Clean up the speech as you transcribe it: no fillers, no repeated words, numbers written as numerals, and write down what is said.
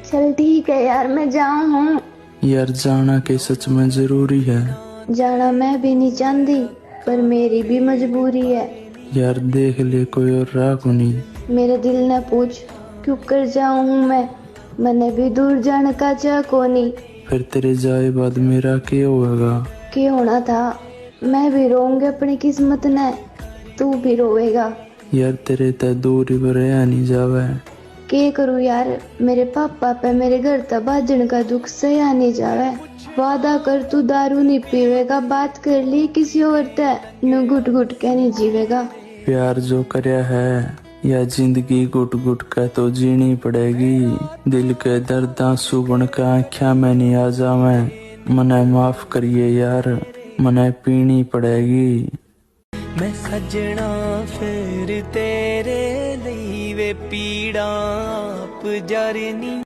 चल ठीक है यार, मैं जाऊँ। यार जाना के सच में जरूरी है। जाना मैं भी नहीं चाहती, पर मेरी भी मजबूरी है। यार देख ले कोई और राह को नहीं। मेरे दिल ने पूछ क्यों कर जाऊँ मैं, मैंने भी दूर जाने का चाह को नहीं। फिर तेरे जाए बाद मेरा क्या होगा? क्या होना था, मैं भी रोऊंगी अपनी किस्मत ने, तू भी रोएगा। यार तेरे ते दूरी पर रहा नहीं जावे। के करूँ यार, मेरे पापा पे मेरे घर तक बाजन का दुख सहा नहीं जावे। वादा कर तू दारू नहीं पीवेगा, बात कर ली किसी और ते न घुट घुट के नहीं जीवेगा। प्यार जो करया है या जिंदगी घुट घुट के तो जीनी पड़ेगी। दिल के दर्द आंसू बन के आँखों में नहीं आ जावे। मने माफ करिए यार, मने पीनी पड़ेगी। मैं सजना फिर तेरे लिए वे पीड़ा आप जरनी।